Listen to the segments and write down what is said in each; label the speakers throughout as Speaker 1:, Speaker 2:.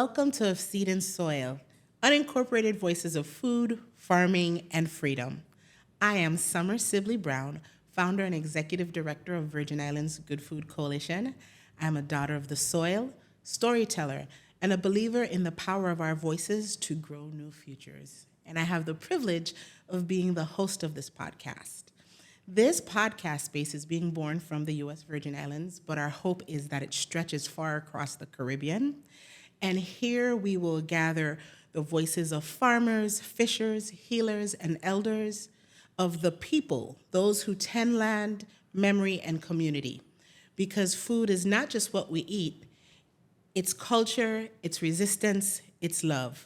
Speaker 1: Welcome to Of Seed and Soil, Unincorporated Voices of Food, Farming, and Freedom. I am Sommer Sibilly-Brown, founder and executive director of Virgin Islands Good Food Coalition. I'm a daughter of the soil, storyteller, and a believer in the power of our voices to grow new futures. And I have the privilege of being the host of this podcast. This podcast space is being born from the U.S. Virgin Islands, but our hope is that it stretches far across the Caribbean. And here we will gather the voices of farmers, fishers, healers, and elders of the people, those who tend land, memory, and community. Because food is not just what we eat, it's culture, it's resistance, it's love.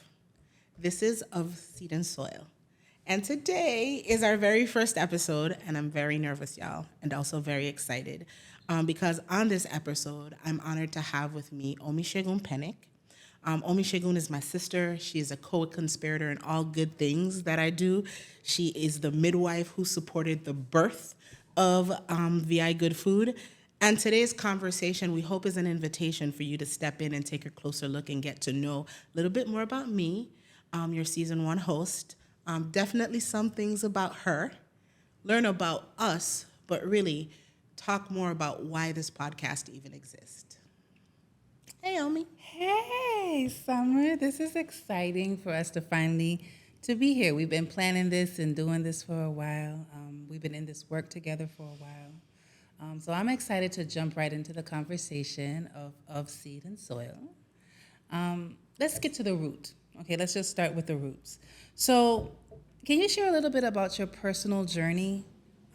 Speaker 1: This is Of Seed and Soil. And today is our very first episode, and I'm very nervous, y'all, and also very excited. Because on this episode, I'm honored to have with me Omi Pennick. Omi is my sister. She is a co-conspirator in all good things that I do. She is the midwife who supported the birth of VI Good Food. And today's conversation, we hope, is an invitation for you to step in and take a closer look and get to know a little bit more about me, your season 1 host. Definitely some things about her, learn about us, but really talk more about why this podcast even exists. Hey, Omi.
Speaker 2: Hey, Summer. This is exciting for us to finally to be here. We've been planning this and doing this for a while. We've been in this work together for a while. So I'm excited to jump right into the conversation of seed and soil. Let's get to the root. Okay, let's just start with the roots. So can you share a little bit about your personal journey?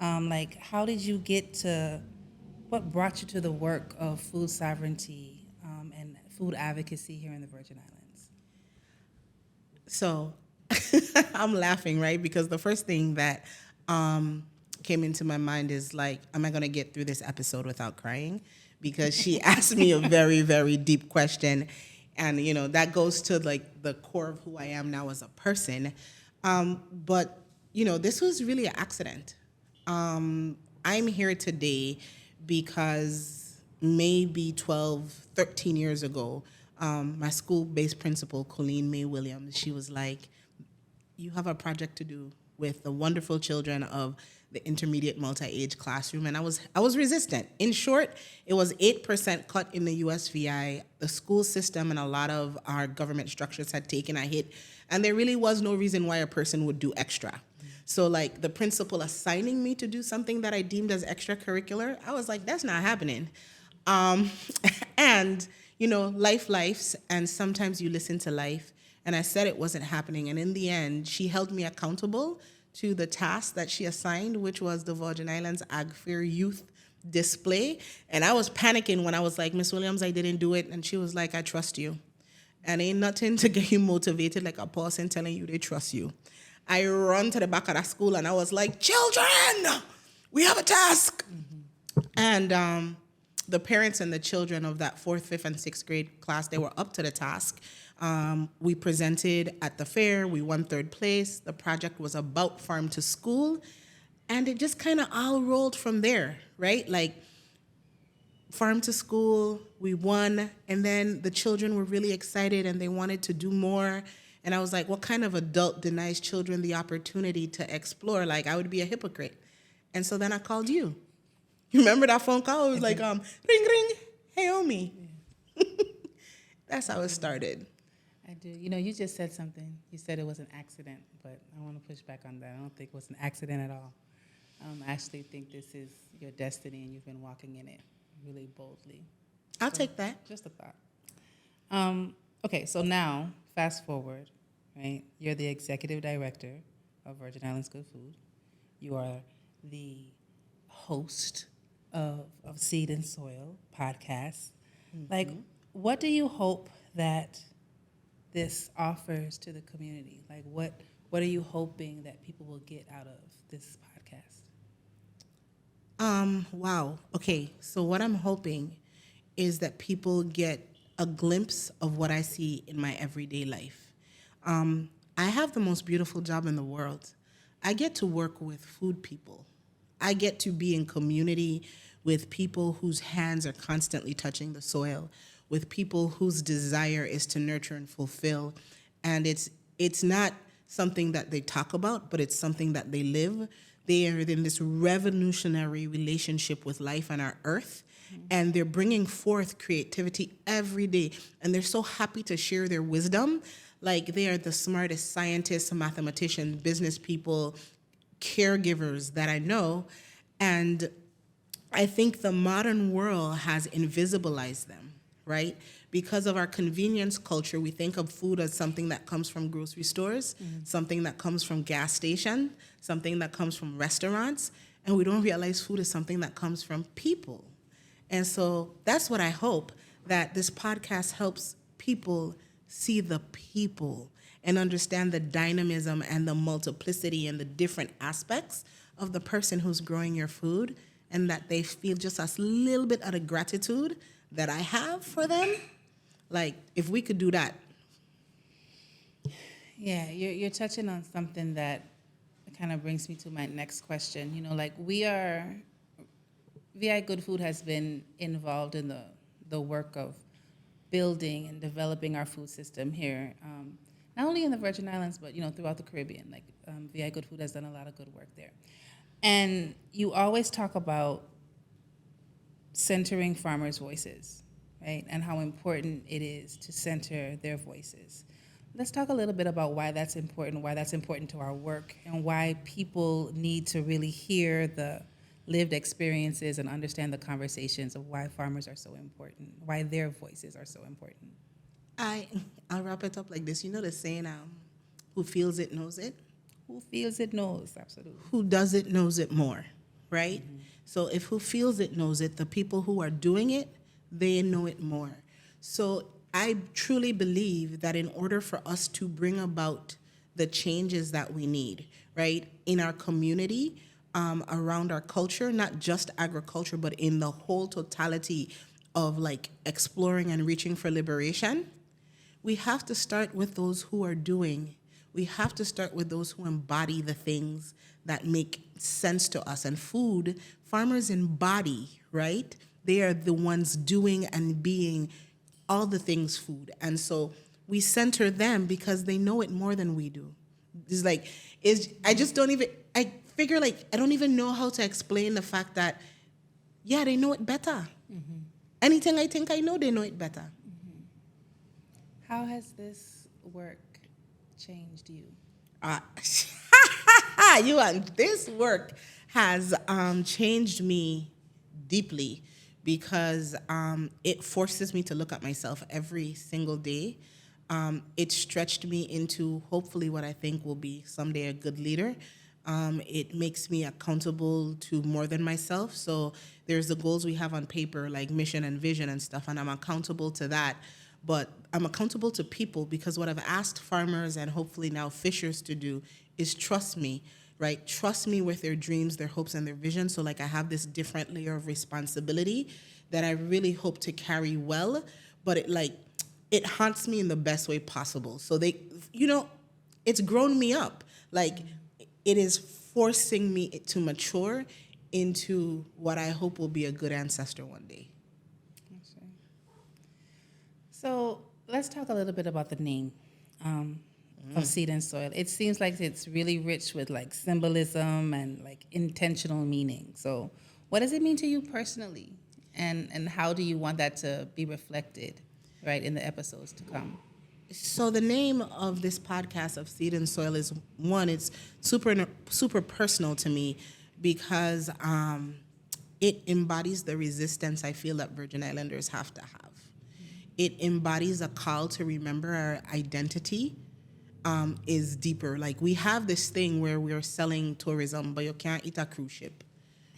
Speaker 2: Like, how did you get to, what brought you to the work of food sovereignty and food advocacy here in the Virgin Islands?
Speaker 1: So I'm laughing, right? Because the first thing that came into my mind is like, am I going to get through this episode without crying? Because she asked me a very, very deep question. And, you know, that goes to like the core of who I am now as a person. But, you know, this was really an accident. I'm here today because maybe 12, 13 years ago, my school-based principal, Colleen May Williams, she was like, you have a project to do with the wonderful children of the intermediate multi-age classroom. And I was resistant. In short, it was 8% cut in the USVI. The school system and a lot of our government structures had taken a hit. And there really was no reason why a person would do extra. So like the principal assigning me to do something that I deemed as extracurricular, I was like, that's not happening. And, you know, lifes, and sometimes you listen to life. And I said it wasn't happening. And in the end, she held me accountable to the task that she assigned, which was the Virgin Islands Ag Fair Youth Display. And I was panicking when I was like, Miss Williams, I didn't do it. And she was like, I trust you. And ain't nothing to get you motivated like a person telling you they trust you. I run to the back of that school and I was like, children, we have a task. Mm-hmm. And the parents and the children of that 4th, 5th, and 6th grade class, they were up to the task. We presented at the fair. We won 3rd place. The project was about farm to school. And it just kind of all rolled from there, right? Like farm to school, we won. And then the children were really excited and they wanted to do more. And I was like, what kind of adult denies children the opportunity to explore? Like, I would be a hypocrite. And so then I called you. You remember that phone call? It was like, ring, ring, hey, Omi. Yeah. That's how it started.
Speaker 2: I do. You know, you just said something. You said it was an accident, but I want to push back on that. I don't think it was an accident at all. I actually think this is your destiny, and you've been walking in it really boldly.
Speaker 1: I'll take that.
Speaker 2: Just a thought. Okay, so now, fast forward, right? You're the executive director of Virgin Islands Good Food. You are the host of Seed and Soil podcast. Mm-hmm. Like, what do you hope that this offers to the community? Like, what are you hoping that people will get out of this podcast?
Speaker 1: Wow. Okay, so what I'm hoping is that people get a glimpse of what I see in my everyday life. I have the most beautiful job in the world. I get to work with food people. I get to be in community with people whose hands are constantly touching the soil, with people whose desire is to nurture and fulfill. And it's not something that they talk about, but it's something that they live. They are in this revolutionary relationship with life and our earth, and they're bringing forth creativity every day. And they're so happy to share their wisdom. Like, they are the smartest scientists, mathematicians, business people, caregivers that I know. And I think the modern world has invisibilized them, right? Because of our convenience culture, we think of food as something that comes from grocery stores, something that comes from gas stations, something that comes from restaurants, and we don't realize food is something that comes from people. And so that's what I hope, that this podcast helps people see the people and understand the dynamism and the multiplicity and the different aspects of the person who's growing your food, and that they feel just a little bit of the gratitude that I have for them. Like, if we could do that.
Speaker 2: Yeah, you're touching on something that kind of brings me to my next question. You know, like, VI Good Food has been involved in the work of building and developing our food system here, not only in the Virgin Islands, but, you know, throughout the Caribbean. Like, VI Good Food has done a lot of good work there. And you always talk about centering farmers' voices, right? And how important it is to center their voices. Let's talk a little bit about why that's important to our work, and why people need to really hear the lived experiences and understand the conversations of why farmers are so important, why their voices are so important.
Speaker 1: I'll wrap it up like this. You know the saying, who feels it knows it?
Speaker 2: Who feels it knows, absolutely.
Speaker 1: Who does it knows it more, right? Mm-hmm. So if who feels it knows it, the people who are doing it, they know it more. So I truly believe that in order for us to bring about the changes that we need, right, in our community, around our culture, not just agriculture, but in the whole totality of like exploring and reaching for liberation, we have to start with those who are doing. We have to start with those who embody the things that make sense to us. And food, farmers embody, right? They are the ones doing and being all the things food. And so we center them because they know it more than we do. It's like, I figure like, I don't even know how to explain the fact that, yeah, they know it better. Mm-hmm. Anything I think I know, they know it better.
Speaker 2: Mm-hmm. How has this work changed you?
Speaker 1: This work has changed me deeply, because it forces me to look at myself every single day. It stretched me into hopefully what I think will be someday a good leader. It makes me accountable to more than myself. So there's the goals we have on paper, like mission and vision and stuff, and I'm accountable to that. But I'm accountable to people, because what I've asked farmers and hopefully now fishers to do is trust me, right? Trust me with their dreams, their hopes, and their visions. So like I have this different layer of responsibility that I really hope to carry well, but it haunts me in the best way possible. So it's grown me up. Like, it is forcing me to mature into what I hope will be a good ancestor one day.
Speaker 2: So let's talk a little bit about the name of Seed and Soil. It seems like it's really rich with like symbolism and like intentional meaning. So what does it mean to you personally? And how do you want that to be reflected, right, in the episodes to come?
Speaker 1: So the name of this podcast of Seed and Soil is, one, it's super personal to me, because it embodies the resistance I feel that Virgin Islanders have to have. It embodies a call to remember our identity is deeper. Like, we have this thing where we're selling tourism, but you can't eat a cruise ship.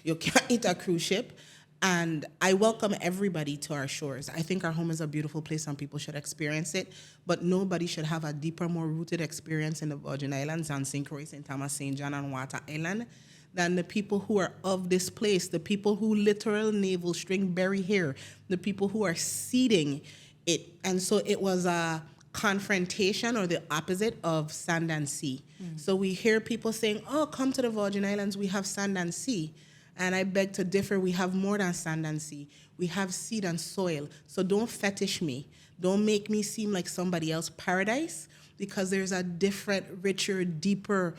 Speaker 1: You can't eat a cruise ship. And I welcome everybody to our shores. I think our home is a beautiful place and people should experience it, but nobody should have a deeper, more rooted experience in the Virgin Islands and St. Croix, St. Thomas, St. John, and Water Island than the people who are of this place, the people who literal navel string bury here, the people who are seeding it. And so it was a confrontation, or the opposite of sand and sea. So we hear people saying, oh, come to the Virgin Islands, we have sand and sea. And I beg to differ. We have more than sand and sea. We have seed and soil. So don't fetish me. Don't make me seem like somebody else's paradise, because there's a different, richer, deeper,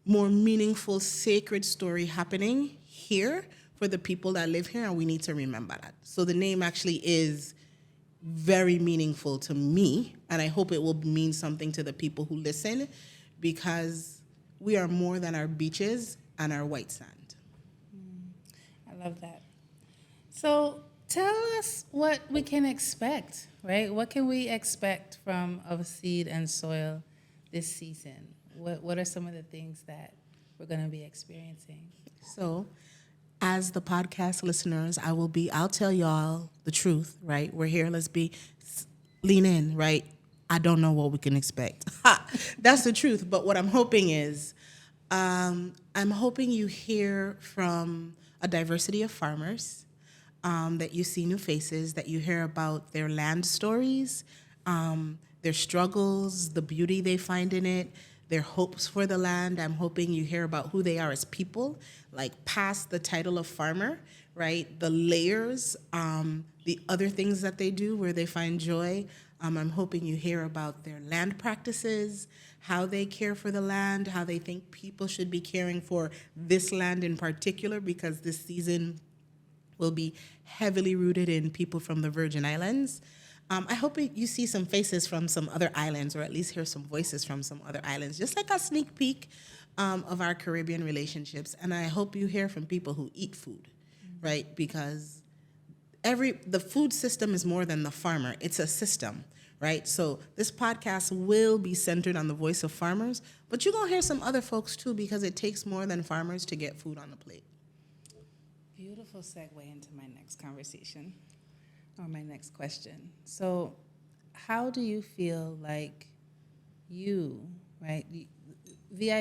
Speaker 1: more meaningful, sacred story happening here for the people that live here, and we need to remember that. So the name actually is very meaningful to me, and I hope it will mean something to the people who listen, because we are more than our beaches and our white sand.
Speaker 2: I love that. So tell us what we can expect, right? What can we expect from Of Seed and Soil this season? What are some of the things that we're going to be experiencing?
Speaker 1: So, as the podcast listeners, I'll tell y'all the truth, right? We're here, lean in, right? I don't know what we can expect. That's the truth. But what I'm hoping is, I'm hoping you hear from a diversity of farmers, that you see new faces, that you hear about their land stories, their struggles, the beauty they find in it, their hopes for the land. I'm hoping you hear about who they are as people, like past the title of farmer, right? The layers, the other things that they do where they find joy. I'm hoping you hear about their land practices, how they care for the land, how they think people should be caring for this land in particular, because this season will be heavily rooted in people from the Virgin Islands. I hope you see some faces from some other islands, or at least hear some voices from some other islands, just like a sneak peek of our Caribbean relationships. And I hope you hear from people who eat food, right? Because the food system is more than the farmer. It's a system, right? So this podcast will be centered on the voice of farmers, but you're going to hear some other folks too, because it takes more than farmers to get food on the plate.
Speaker 2: Beautiful segue into my next conversation, or my next question. So how do you feel like VI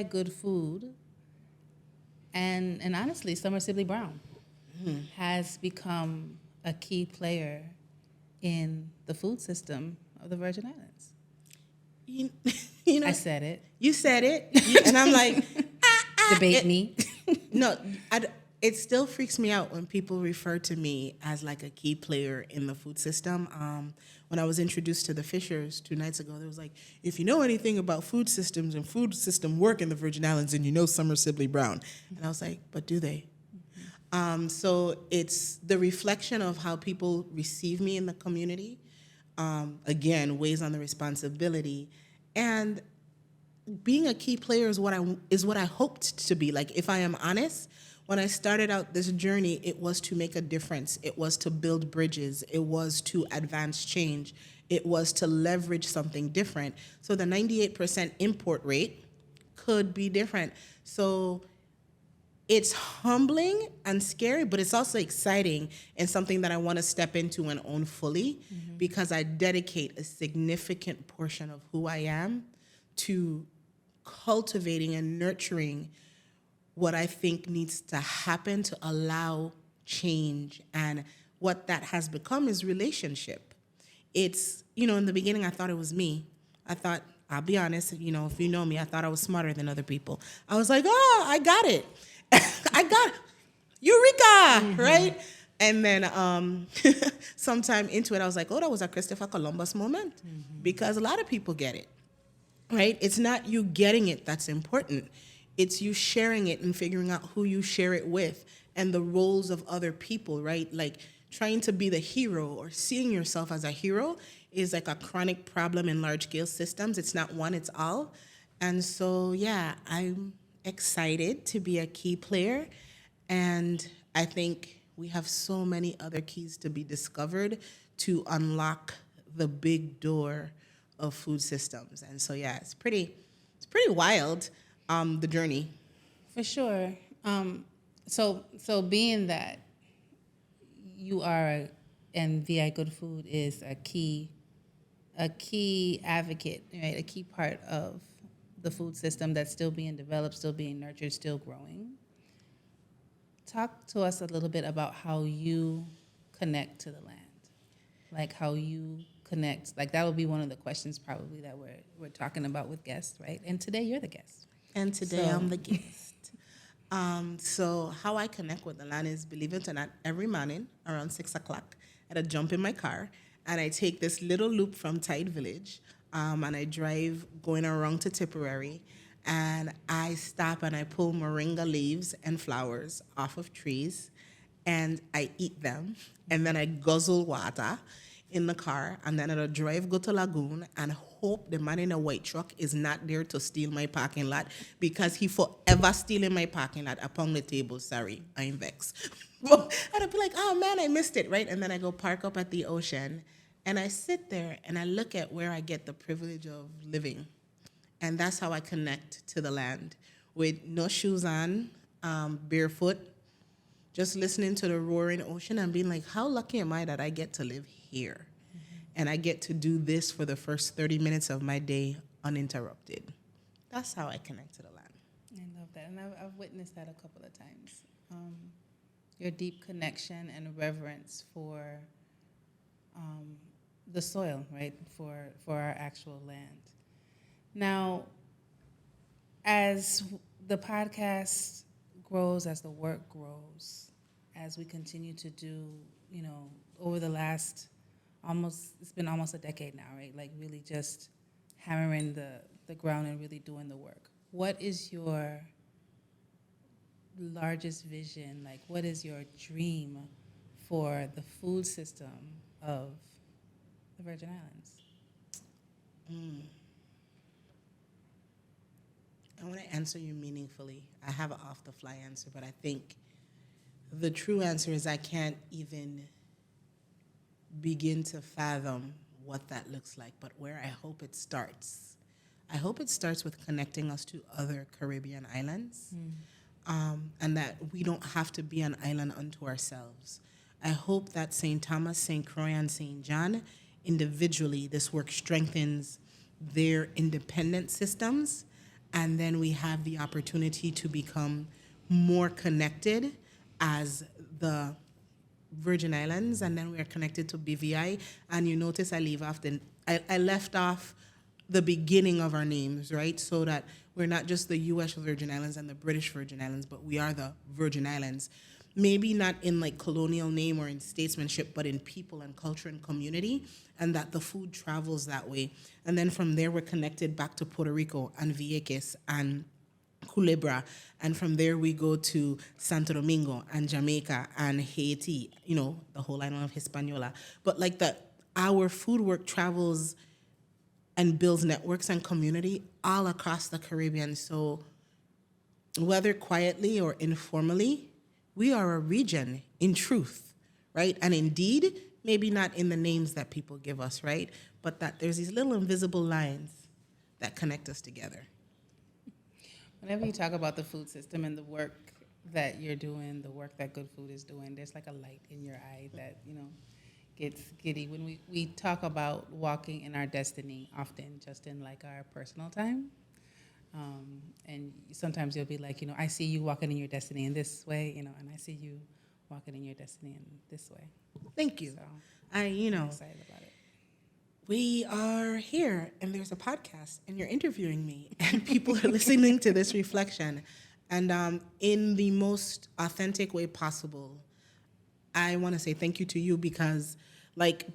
Speaker 2: Good Food, and honestly, Sommer Sibilly-Brown has become a key player in the food system of the Virgin Islands?
Speaker 1: You know,
Speaker 2: I said it.
Speaker 1: You said it, and I'm like,
Speaker 2: Debate me.
Speaker 1: No, it still freaks me out when people refer to me as like a key player in the food system. When I was introduced to the Fishers 2 nights ago, there was like, if you know anything about food systems and food system work in the Virgin Islands, then you know Sommer Sibilly-Brown. And I was like, but do they? So it's the reflection of how people receive me in the community. Again, weighs on the responsibility. And being a key player is what I hoped to be. Like, if I am honest, when I started out this journey, it was to make a difference. It was to build bridges. It was to advance change. It was to leverage something different. So the 98% import rate could be different. So it's humbling and scary, but it's also exciting, and something that I want to step into and own fully, because I dedicate a significant portion of who I am to cultivating and nurturing what I think needs to happen to allow change. And what that has become is relationship. It's, in the beginning, I thought it was me. I'll be honest, if you know me, I thought I was smarter than other people. I was like, oh, I got it. I got it. Eureka, right? And then sometime into it, I was like, oh, that was a Christopher Columbus moment, because a lot of people get it, right? It's not you getting it that's important. It's you sharing it and figuring out who you share it with, and the roles of other people, right? Like, trying to be the hero or seeing yourself as a hero is like a chronic problem in large-scale systems. It's not one, it's all. And so, yeah, I'm excited to be a key player, and I think we have so many other keys to be discovered to unlock the big door of food systems. And so, yeah, it's pretty wild, the journey.
Speaker 2: For sure. So being that you are, and VI Good Food is a key advocate, right? A key part of the food system that's still being developed, still being nurtured, still growing. Talk to us a little bit about how you connect to the land, like how you connect. Like, that will be one of the questions probably that we're talking about with guests, right? And today you're the guest.
Speaker 1: And today I'm the guest. So how I connect with the land is, believe it or not, every morning around 6 o'clock, I jump in my car and I take this little loop from Tide Village, and I drive going around to Tipperary, and I stop and I pull moringa leaves and flowers off of trees, and I eat them, and then I guzzle water in the car, and then I'll drive go to Lagoon and hope the man in a white truck is not there to steal my parking lot, because he forever stealing my parking lot upon the table. Sorry, I'm vexed. And I'll be like, oh man, I missed it, right? And then I go park up at the ocean, and I sit there and I look at where I get the privilege of living. And that's how I connect to the land, with no shoes on, barefoot, just listening to the roaring ocean and being like, how lucky am I that I get to live here? And I get to do this for the first 30 minutes of my day uninterrupted. That's how I connect to the land.
Speaker 2: I love that. And I've witnessed that a couple of times. Your deep connection and reverence for the soil, right? For our actual land. Now, as the podcast grows, as the work grows, as we continue to do, over the last it's been almost a decade now, right? Like really just hammering the ground and really doing the work. What is your largest vision? Like, what is your dream for the food system of the Virgin Islands?
Speaker 1: I want to answer you meaningfully. I have an off-the-fly answer, but I think the true answer is I can't even begin to fathom what that looks like, but where I hope it starts. I hope it starts with connecting us to other Caribbean islands, and that we don't have to be an island unto ourselves. I hope that St. Thomas, St. Croix, and St. John, individually, this work strengthens their independent systems, and then we have the opportunity to become more connected as the Virgin Islands, and then we are connected to BVI. And you notice I left off the beginning of our names, right? So that we're not just the U.S. Virgin Islands and the British Virgin Islands, but we are the Virgin Islands. Maybe not in like colonial name or in statesmanship, but in people and culture and community, and that the food travels that way. And then from there, we're connected back to Puerto Rico and Vieques and Culebra, and from there we go to Santo Domingo and Jamaica and Haiti, the whole island of Hispaniola. But like our food work travels and builds networks and community all across the Caribbean. So whether quietly or informally, we are a region in truth, right? And indeed, maybe not in the names that people give us, right? But that there's these little invisible lines that connect us together.
Speaker 2: Whenever you talk about the food system and the work that you're doing, the work that Good Food is doing, there's like a light in your eye that, gets giddy. When we talk about walking in our destiny, often just in like our personal time, and sometimes you'll be like, I see you walking in your destiny in this way, and I see you walking in your destiny in this way.
Speaker 1: Thank you.
Speaker 2: So
Speaker 1: I'm
Speaker 2: excited about it.
Speaker 1: We are here, and there's a podcast, and you're interviewing me, and people are listening to this reflection. And in the most authentic way possible, I want to say thank you to you, because, like,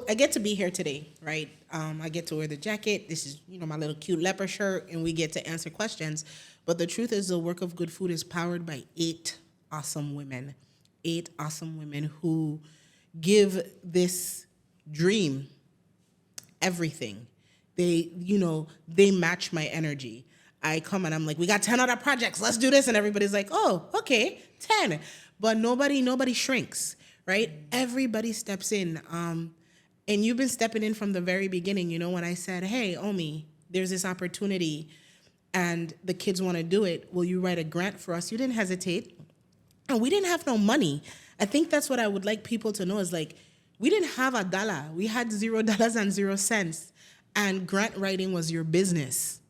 Speaker 1: I get to be here today, right? I get to wear the jacket. This is, my little cute leopard shirt, and we get to answer questions. But the truth is, the work of Good Food is powered by 8 awesome women who give this dream everything. They match my energy. I come and I'm like, we got 10 other projects, let's do this. And everybody's like, oh, okay, 10. But nobody shrinks, right? Everybody steps in. And you've been stepping in from the very beginning. When I said, hey, Omi, there's this opportunity and the kids want to do it. Will you write a grant for us? You didn't hesitate. And we didn't have no money. I think that's what I would like people to know is like, we didn't have $1. We had $0 and 0 cents. And grant writing was your business.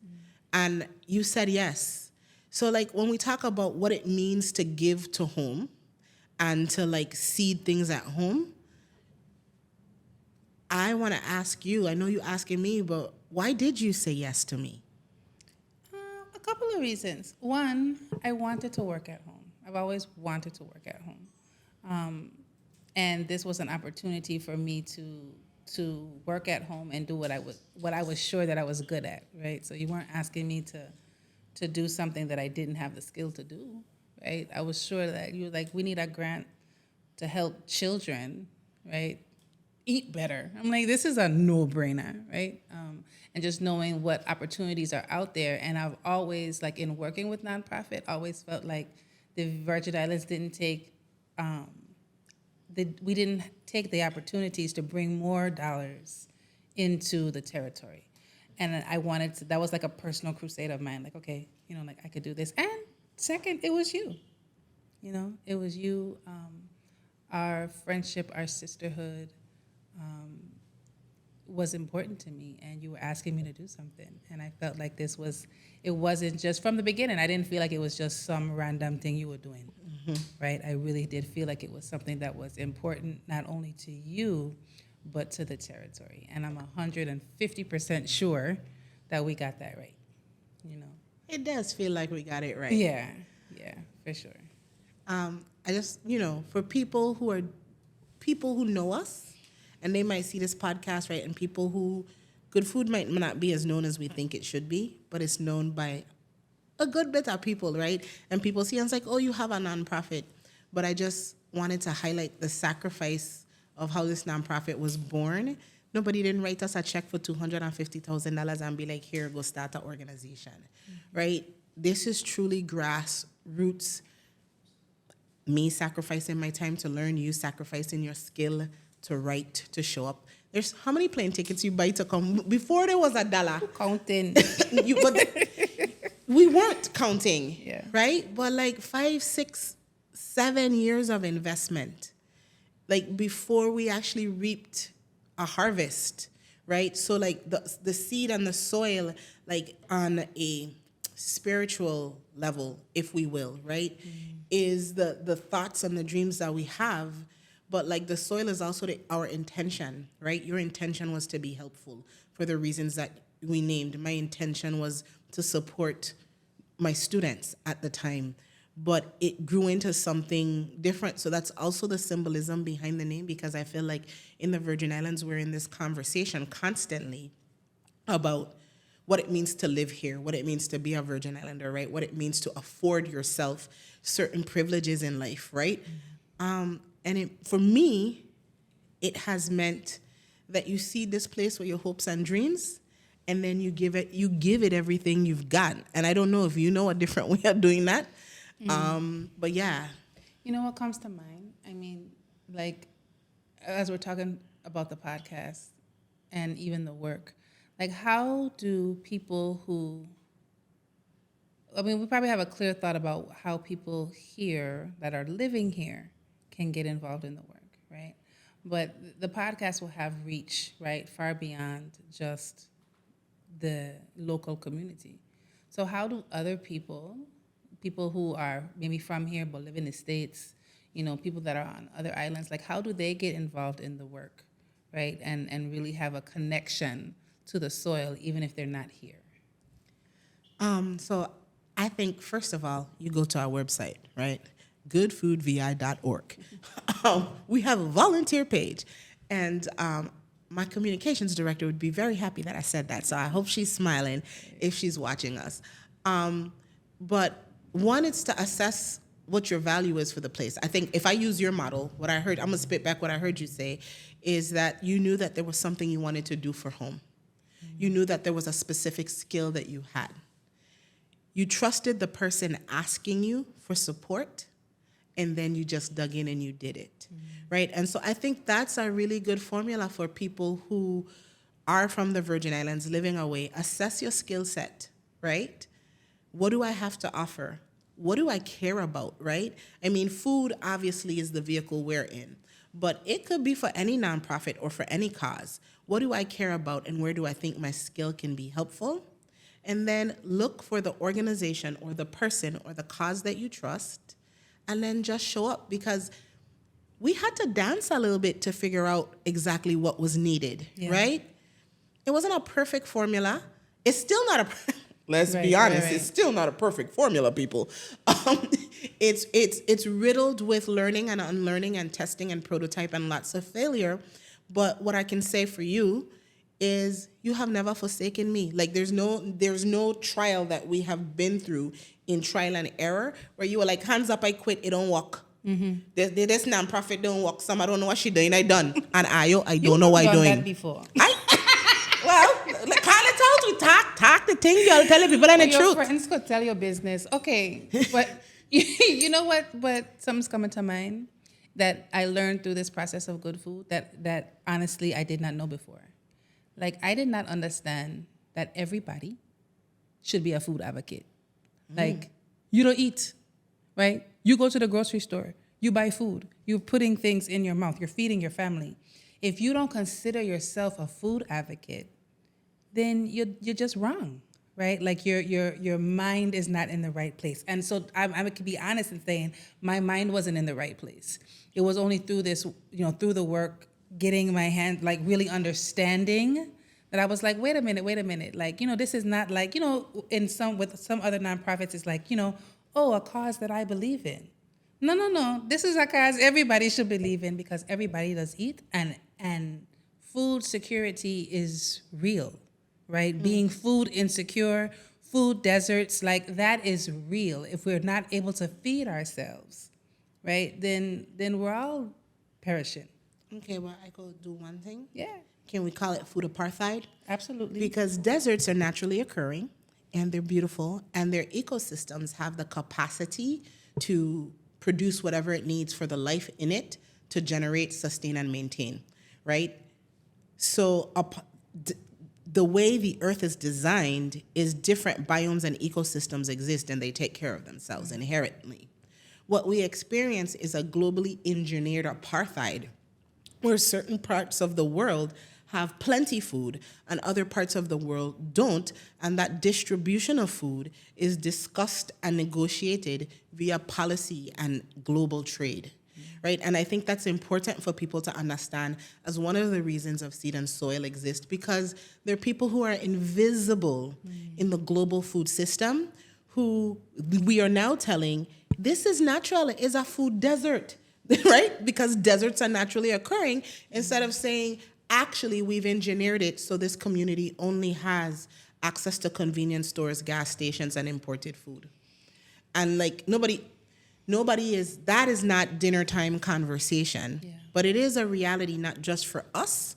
Speaker 1: And you said yes. So like when we talk about what it means to give to home and to like seed things at home, I want to ask you, I know you asking me, but why did you say yes to me?
Speaker 2: couple of reasons. One, I wanted to work at home. I've always wanted to work at home. And this was an opportunity for me to work at home and do what I was sure that I was good at, right? So you weren't asking me to do something that I didn't have the skill to do, right? I was sure that you were like, we need a grant to help children, right, eat better. I'm like, this is a no-brainer, right? And just knowing what opportunities are out there. And I've always, like in working with nonprofit, always felt like the Virgin Islands didn't take, we didn't take the opportunities to bring more dollars into the territory. And I wanted to, that was like a personal crusade of mine. Like, okay, like I could do this. And second, it was you. It was you, our friendship, our sisterhood, was important to me, and you were asking me to do something, and I felt like it wasn't just from the beginning. I didn't feel like it was just some random thing you were doing, right? I really did feel like it was something that was important not only to you, but to the territory, and I'm 150% sure that we got that right,
Speaker 1: It does feel like we got it right.
Speaker 2: Yeah, for sure.
Speaker 1: I just, for people who know us, and they might see this podcast, right? And people who, good food might not be as known as we think it should be, but it's known by a good bit of people, right? And people see us like, oh, you have a nonprofit. But I just wanted to highlight the sacrifice of how this nonprofit was born. Nobody didn't write us a check for $250,000 and be like, here, go start an organization, right? This is truly grassroots. Me sacrificing my time to learn, you sacrificing your skill to write, to show up. There's how many plane tickets you buy to come? Before there was $1.
Speaker 2: Counting.
Speaker 1: But we weren't counting,
Speaker 2: Yeah.
Speaker 1: right? But like 5, 6, 7 years of investment, like before we actually reaped a harvest, right? So like the seed and the soil, like on a spiritual level, if we will, right, is the thoughts and the dreams that we have. But like the soil is also our intention, right? Your intention was to be helpful for the reasons that we named. My intention was to support my students at the time, but it grew into something different. So that's also the symbolism behind the name, because I feel like in the Virgin Islands, we're in this conversation constantly about what it means to live here, what it means to be a Virgin Islander, right? What it means to afford yourself certain privileges in life, right? And for me, it has meant that you see this place with your hopes and dreams, and then you give it everything you've got. And I don't know if you know a different way of doing that, but yeah.
Speaker 2: You know what comes to mind? I mean, like, as we're talking about the podcast and even the work, like, how do people we probably have a clear thought about how people here that are living here can get involved in the work, right? But the podcast will have reach, right, far beyond just the local community. So how do other people who are maybe from here but live in the States, people that are on other islands, like how do they get involved in the work, right? And really have a connection to the soil, even if they're not here?
Speaker 1: So I think, first of all, you go to our website, right? goodfoodvi.org. We have a volunteer page, and my communications director would be very happy that I said that, so I hope she's smiling if she's watching us. But one, it's to assess what your value is for the place. I think if I use your model, what I heard, I'm gonna spit back what I heard you say, is that you knew that there was something you wanted to do for home. You knew that there was a specific skill that you had. You trusted the person asking you for support, and then you just dug in and you did it, right? And so I think that's a really good formula for people who are from the Virgin Islands living away. Assess your skill set, right? What do I have to offer? What do I care about, right? I mean, food obviously is the vehicle we're in, but it could be for any nonprofit or for any cause. What do I care about, and where do I think my skill can be helpful? And then look for the organization or the person or the cause that you trust, and then just show up, because we had to dance a little bit to figure out exactly what was needed, right? It wasn't a perfect formula. It's still not a Let's
Speaker 2: Right,
Speaker 1: be
Speaker 2: right,
Speaker 1: honest,
Speaker 2: right.
Speaker 1: it's still not a perfect formula, people. It's riddled with learning and unlearning and testing and prototype and lots of failure. But what I can say for you is you have never forsaken me. Like there's no trial that we have been through in trial and error where you were like, hands up, I quit, it don't work. This nonprofit don't work. Some I don't know what she doing, I done. And I don't know what I
Speaker 2: You've done
Speaker 1: doing.
Speaker 2: that before.
Speaker 1: Well, like, call it out. We talk the thing, girl. Tell the people and the
Speaker 2: Your
Speaker 1: truth.
Speaker 2: friends could tell your business. Okay, but you know what? But something's coming to mind that I learned through this process of good food that honestly I did not know before. Like I did not understand that everybody should be a food advocate. Like you don't eat, right? You go to the grocery store, you buy food, you're putting things in your mouth, you're feeding your family. If you don't consider yourself a food advocate, then you're just wrong, right? Like your mind is not in the right place. And so I could be honest in saying my mind wasn't in the right place. It was only through this, through the work, getting my hand, like really understanding that I was like, wait a minute. Like, this is not like, with some other nonprofits, it's like, a cause that I believe in. No. This is a cause everybody should believe in because everybody does eat and food security is real. Right? Being food insecure, food deserts, like that is real. If we're not able to feed ourselves, right, then we're all perishing.
Speaker 1: Okay, well, I could do one thing.
Speaker 2: Yeah,
Speaker 1: Can we call it food apartheid?
Speaker 2: absolutely.
Speaker 1: Because deserts are naturally occurring and they're beautiful and their ecosystems have the capacity to produce whatever it needs for the life in it to generate, sustain, and maintain, right? So the way the earth is designed is different biomes and ecosystems exist and they take care of themselves inherently. What we experience is a globally engineered apartheid where certain parts of the world have plenty food and other parts of the world don't, and that distribution of food is discussed and negotiated via policy and global trade. Right? And I think that's important for people to understand as one of the reasons of Seed and Soil exist, because there are people who are invisible in the global food system who we are now telling, this is natural, it is a food desert, right? Because deserts are naturally occurring, instead of saying, actually, we've engineered it so this community only has access to convenience stores, gas stations, and imported food. And like that is not dinner time conversation, but it is a reality not just for us,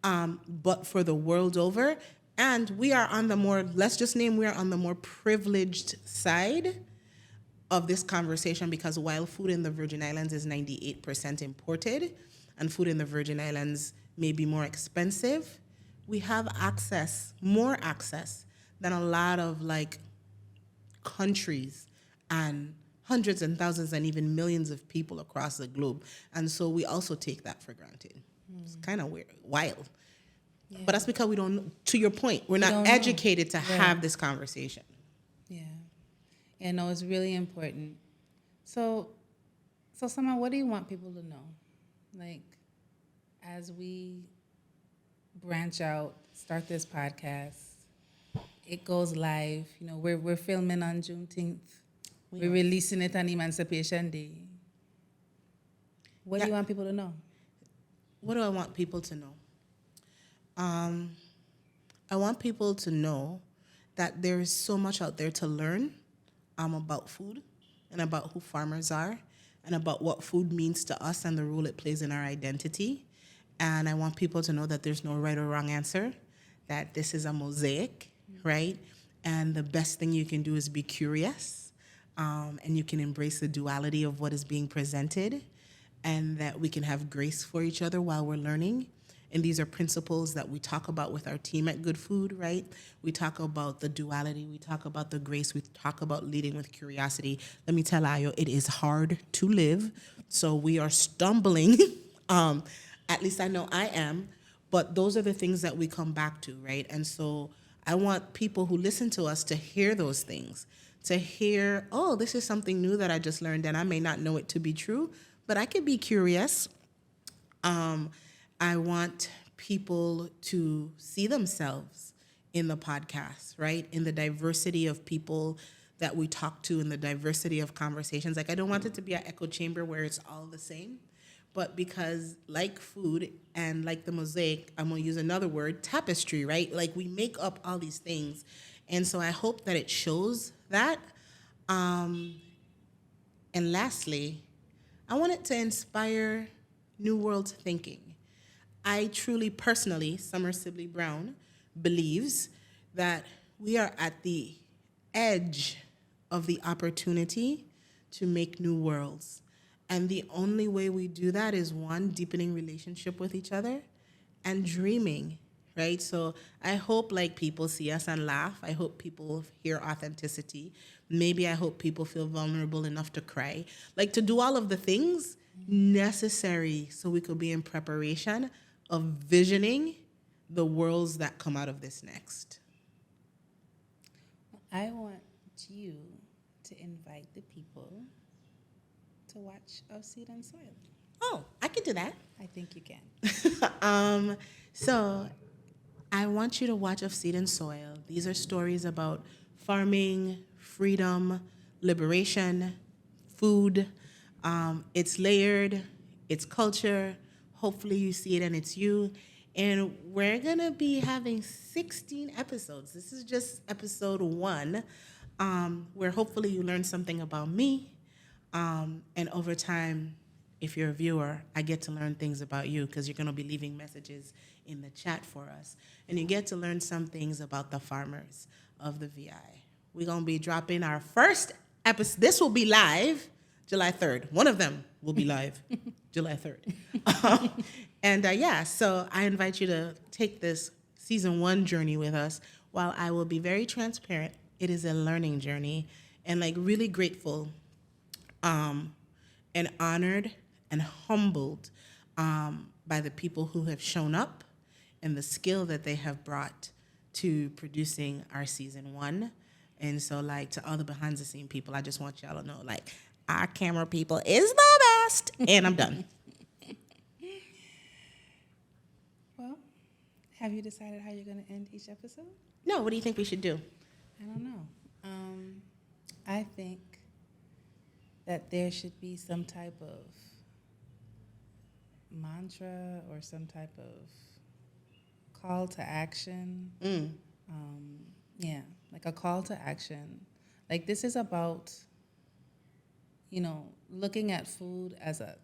Speaker 1: but for the world over. And we are on the more privileged side of this conversation because while food in the Virgin Islands is 98% imported and food in the Virgin Islands may be more expensive, we have more access than a lot of like countries and hundreds and thousands and even millions of people across the globe. And so we also take that for granted. It's kind of weird, wild. Yeah. But that's because we don't, to your point, we're not educated to have this conversation.
Speaker 2: Yeah. Yeah, no, it's really important. So Sommer, what do you want people to know? Like, as we branch out, start this podcast, it goes live. We're filming on Juneteenth. We're releasing it on Emancipation Day. What do you want people to know?
Speaker 1: What do I want people to know? I want people to know that there is so much out there to learn about food and about who farmers are and about what food means to us and the role it plays in our identity. And I want people to know that there's no right or wrong answer, that this is a mosaic, right? And the best thing you can do is be curious. And you can embrace the duality of what is being presented, and that we can have grace for each other while we're learning. And these are principles that we talk about with our team at Good Food, right? We talk about the duality, we talk about the grace, we talk about leading with curiosity. Let me tell Ayo, it is hard to live. So we are stumbling, at least I know I am, but those are the things that we come back to, right? And so I want people who listen to us to hear those things, to hear, oh, this is something new that I just learned and I may not know it to be true, but I could be curious. I want people to see themselves in the podcast, right? In the diversity of people that we talk to, in the diversity of conversations. Like, I don't want it to be an echo chamber where it's all the same, but because like food and like the mosaic, I'm gonna use another word, tapestry, right? Like, we make up all these things. And so I hope that it shows that. And lastly, I want it to inspire New World thinking. I truly, personally, Sommer Sibilly-Brown, believes that we are at the edge of the opportunity to make new worlds. And the only way we do that is, one, deepening relationship with each other and dreaming, right? So I hope like people see us and laugh. I hope people hear authenticity. Maybe I hope people feel vulnerable enough to cry. Like, to do all of the things necessary so we could be in preparation of visioning the worlds that come out of this next.
Speaker 2: I want you to invite the people to watch Of Seed and Soil.
Speaker 1: Oh, I can do that.
Speaker 2: I think you can.
Speaker 1: So I want you to watch Of Seed and Soil. These are stories about farming, freedom, liberation, food. It's layered, it's culture. Hopefully you see it and it's you. And we're going to be having 16 episodes. This is just episode 1, where hopefully you learn something about me. And over time, if you're a viewer, I get to learn things about you, because you're going to be leaving messages in the chat for us. And you get to learn some things about the farmers of the VI. We're going to be dropping our first episode. This will be live July 3rd. One of them will be live July 3rd. So I invite you to take this season 1 journey with us. While I will be very transparent, it is a learning journey, and like really grateful and honored and humbled by the people who have shown up and the skill that they have brought to producing our season 1. And so, like, to all the behind the scene people, I just want y'all to know, like, our camera people is the best. And I'm done.
Speaker 2: Well, have you decided how you're going to end each episode?
Speaker 1: No, what do you think we should do?
Speaker 2: I don't know. I think that there should be some type of mantra or some type of call to action. Like a call to action. Like, this is about, looking at food as a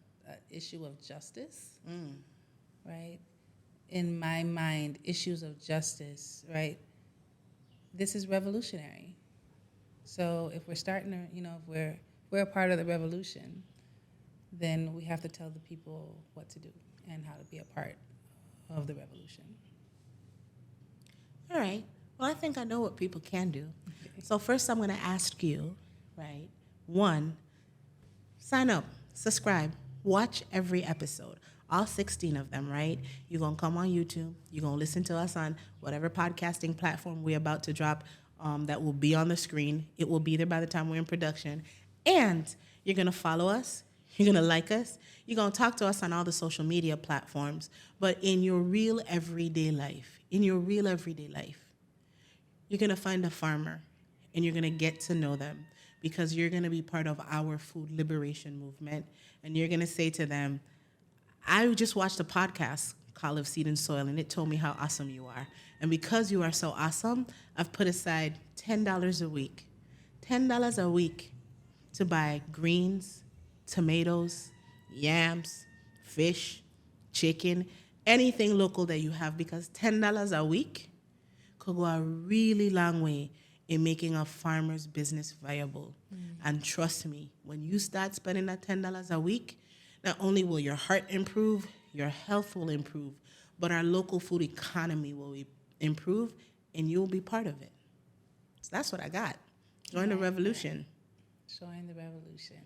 Speaker 2: issue of justice, right? In my mind, issues of justice, right? This is revolutionary. So if we're starting to, if we're a part of the revolution, then we have to tell the people what to do and how to be a part of the revolution.
Speaker 1: All right. Well, I think I know what people can do. Okay. So first I'm going to ask you, right, 1, sign up, subscribe, watch every episode, all 16 of them, right? You're going to come on YouTube. You're going to listen to us on whatever podcasting platform we're about to drop that will be on the screen. It will be there by the time we're in production. And you're going to follow us. You're going to like us. You're going to talk to us on all the social media platforms. But in your real everyday life, you're going to find a farmer, and you're going to get to know them, because you're going to be part of our food liberation movement. And you're going to say to them, I just watched a podcast called Of Seed and Soil, and it told me how awesome you are. And because you are so awesome, I've put aside $10 a week. $10 a week to buy greens, tomatoes, yams, fish, chicken, anything local that you have, because $10 a week could go a really long way in making a farmer's business viable. And trust me, when you start spending that $10 a week, not only will your heart improve, your health will improve, but our local food economy will improve, and you'll be part of it. So that's what I got. Join the revolution.
Speaker 2: Join the revolution.